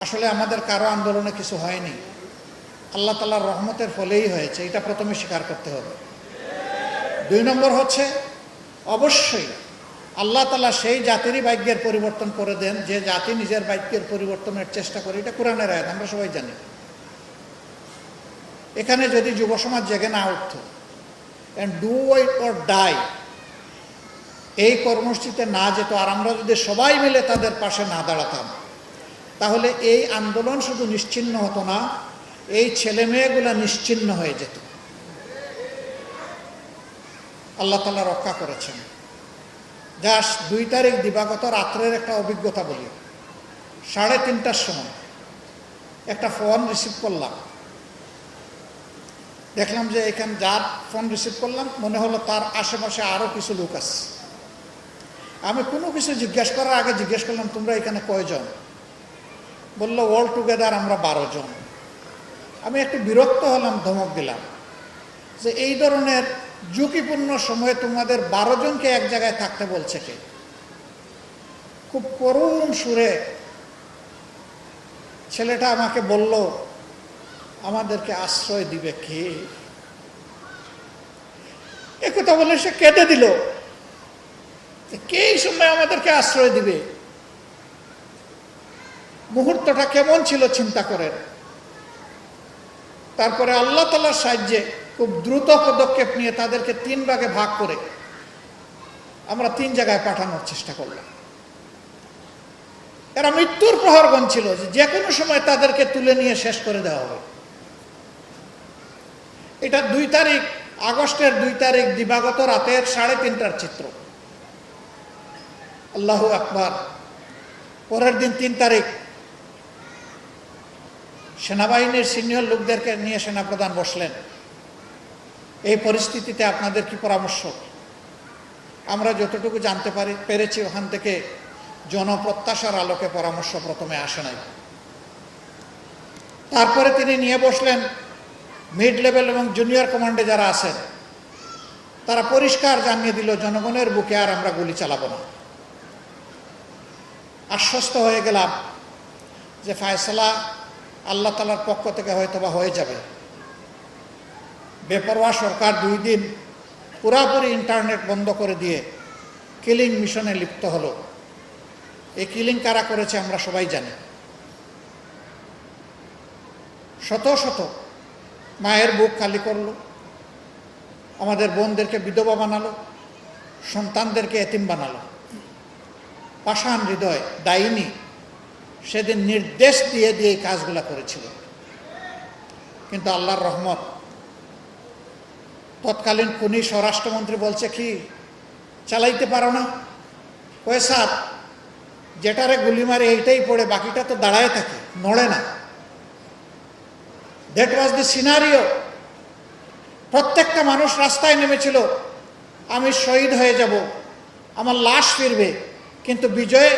আসলে আমাদের কারো আন্দোলনে কিছু হয়নি, আল্লাহ তাআলার রহমতের ফলেই হয়েছে, এটা প্রথমে স্বীকার করতে হবে। 2 নম্বর হচ্ছে, অবশ্যই আল্লাহ তাআলা সেই জাতিরই ভাগ্যের পরিবর্তন করে দেন যে জাতি নিজের ভাগ্যের পরিবর্তনের চেষ্টা করে। এটা কোরআনের আয়াত, আমরা সবাই জানি। এখানে যদি যুব সমাজ জেগে না উঠত, and do it or die, এই কর্মসূচিতে না যেত, আর আমরা যদি সবাই মিলে তাদের পাশে না দাঁড়াতাম, তাহলে এই আন্দোলন শুধু নিশ্চিহ্ন হতো না, এই ছেলে মেয়েগুলা নিশ্চিহ্ন হয়ে যেত। আল্লাহ তাআলা রক্ষা করেছেন। জাস্ট 2 তারিখ দিবাগত রাত্রের একটা অভিজ্ঞতা বলি। 3:30টার সময় একটা ফোন রিসিভ করলাম। দেখলাম যে এখানে যার ফোন রিসিভ করলাম মনে হলো তার আশেপাশে আরও কিছু লোক আছে। আমি কোনো কিছু জিজ্ঞেস করার আগে জিজ্ঞেস করলাম, তোমরা এখানে কয়জন? বললো অল টুগেদার আমরা 12 জন। আমি একটু বিরক্ত হলাম, ধমক দিলাম যে এই ধরনের ঝুঁকিপূর্ণ সময়ে তোমাদের 12 জনকে এক জায়গায় থাকতে বলছে কে? খুব করুণ সুরে ছেলেটা আমাকে বলল, আমাদেরকে আশ্রয় দিবে কে? একথা বলে সে কেঁদে দিল। কে এই সময় আমাদেরকে আশ্রয় দিবে? মুহূর্তটা কেমন ছিল চিন্তা করেন। তারপরে আল্লাহ তাআলার সাহায্যে খুব দ্রুত পদক্ষেপ নিয়ে তাদেরকে 3 ভাগে ভাগ করে আমরা 3 জায়গায় পাঠানোর চেষ্টা করলাম। এরা মৃত্যুর প্রহর গুনছিল যে কোনো সময় তাদেরকে তুলে নিয়ে শেষ করে দেওয়া হবে। এটা 2 তারিখ, আগস্টের 2 তারিখ দিবাগত রাতের 3:30টার চিত্র। আল্লাহু আকবার। পরের দিন 3 তারিখ সেনাবাহিনীর সিনিয়র লোকদেরকে নিয়ে সেনাপ্রধান বসলেন। এই পরিস্থিতিতে আপনাদের কি পরামর্শ? আমরা যতটুকু জানতে পেরেছি ওখান থেকে জনপ্রত্যাশার আলোকে পরামর্শ প্রথমে আসে নাই। তারপরে তিনি নিয়ে বসলেন মিড লেভেল এবং জুনিয়র কমান্ডে যারা আছেন, তারা পরিষ্কার জানিয়ে দিল জনগণের বুকে আর আমরা গুলি চালাবো না। আশ্বস্ত হয়ে গেলাম যে ফায়সালা আল্লাহ তাআলার পক্ষ থেকে হয়তোবা হয়ে যাবে। বেপরোয়া সরকার 2 দিন পুরাপুরি ইন্টারনেট বন্ধ করে দিয়ে কিলিং মিশনে লিপ্ত হলো। এই কিলিং কারা করেছে আমরা সবাই জানি। শত শত মায়ের বুক খালি করলো, আমাদের বোনদেরকে বিধবা বানালো, সন্তানদেরকে এতিম বানালো। পাষাণ হৃদয় ডাইনি সেদিন নির্দেশ দিয়ে দিয়ে এই কাজগুলা করেছিল। কিন্তু আল্লাহর রহমত, তৎকালীন খুনি স্বরাষ্ট্রমন্ত্রী বলছে, কি চালাইতে পারো না? কয়ে স্যার, যেটারে গুলি মারে এইটাই পড়ে, বাকিটা তো দাঁড়ায় থাকে, নড়ে না। That was the scenario. প্রত্যেকটা মানুষ রাস্তায় নেমেছিল, আমি শহীদ হয়ে যাব, আমার লাশ ফিরবে, কিন্তু বিজয়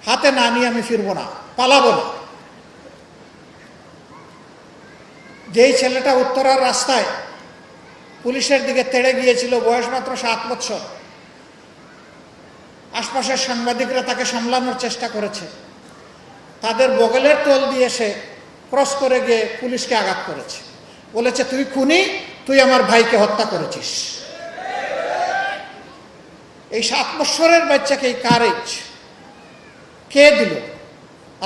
হাতে না নিয়ে আমি ফিরবো না, পালাবো না। যেই ছেলেটা উত্তরার রাস্তায় পুলিশের দিকে তেড়ে গিয়েছিল, বয়স মাত্র 7 বছর, আশপাশের সাংবাদিকরা তাকে সামলানোর চেষ্টা করেছে। তাদের বগলের তল দিয়ে সে ক্রস করে গিয়ে পুলিশকে আঘাত করেছে, বলেছে তুই খুনি, তুই আমার ভাইকে হত্যা করেছিস। এই 7 বছরের বাচ্চাকে এই কারেজ কে দিল?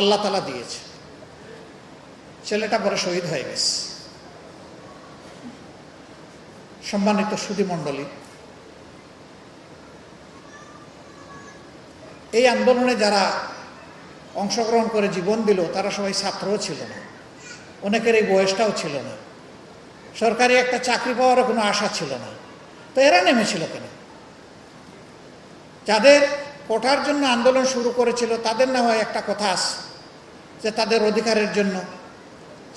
আল্লাহ তাআলা দিয়েছে। ছেলেটা পরে শহীদ হয়ে গেছে। সম্মানিত সুধী মণ্ডলী, এই আন্দোলনে যারা অংশগ্রহণ করে জীবন দিল তারা সবাই ছাত্রও ছিল না, অনেকের এই বয়সটাও ছিল না, সরকারি একটা চাকরি পাওয়ারও কোনো আশা ছিল না। তো এরা নেমেছিল কেন? যাদের কোটার জন্য আন্দোলন শুরু করেছিল তাদের না হয় একটা কথা আছে যে তাদের অধিকারের জন্য,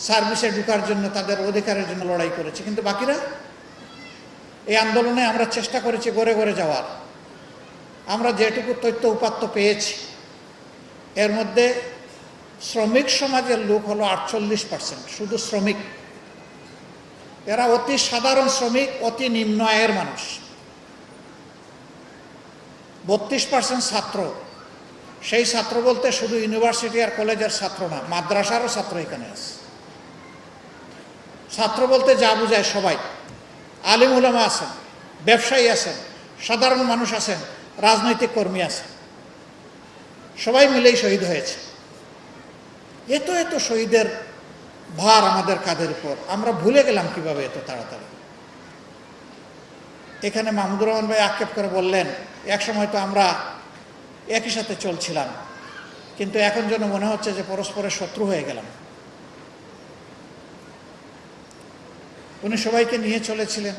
সার্ভিসে ঢোকার জন্য, তাদের অধিকারের জন্য লড়াই করেছে। কিন্তু বাকিরা, এই আন্দোলনে আমরা চেষ্টা করেছি ঘরে ঘরে যাওয়ার। আমরা যেটুকু তথ্য উপাত্ত পেয়েছি, এর মধ্যে শ্রমিক সমাজের লোক হলো 48%, শুধু শ্রমিক। এরা অতি সাধারণ শ্রমিক, অতি নিম্ন আয়ের মানুষ। 32% ছাত্র, সেই ছাত্র বলতে শুধু ইউনিভার্সিটি আর কলেজের ছাত্র না, মাদ্রাসারও ছাত্র এখানে আছে। ছাত্র বলতে যা বোঝায় সবাই, আলিম উলামা আছেন, ব্যবসায়ী আছেন, সাধারণ মানুষ আছেন, রাজনৈতিক কর্মী আছেন, সবাই মিলেই শহীদ হয়েছে। এত এত শহীদের ভার আমাদের কাঁধের উপর, আমরা ভুলে গেলাম কিভাবে এত তাড়াতাড়ি। এখানে মাহমুদুর রহমান ভাই আক্ষেপ করে বললেন, এক সময় তো আমরা একই সাথে চলছিলাম, কিন্তু এখন যেন মনে হচ্ছে যে পরস্পরের শত্রু হয়ে গেলাম। উনি সবাইকে নিয়ে চলেছিলেন।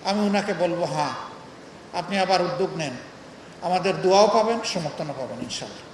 আমি ওনাকে বলবো, হ্যাঁ, আপনি আবার উদ্যোগ নেন, আমাদের দোয়াও পাবেন, সমর্থনও পাবেন ইনশাআল্লাহ।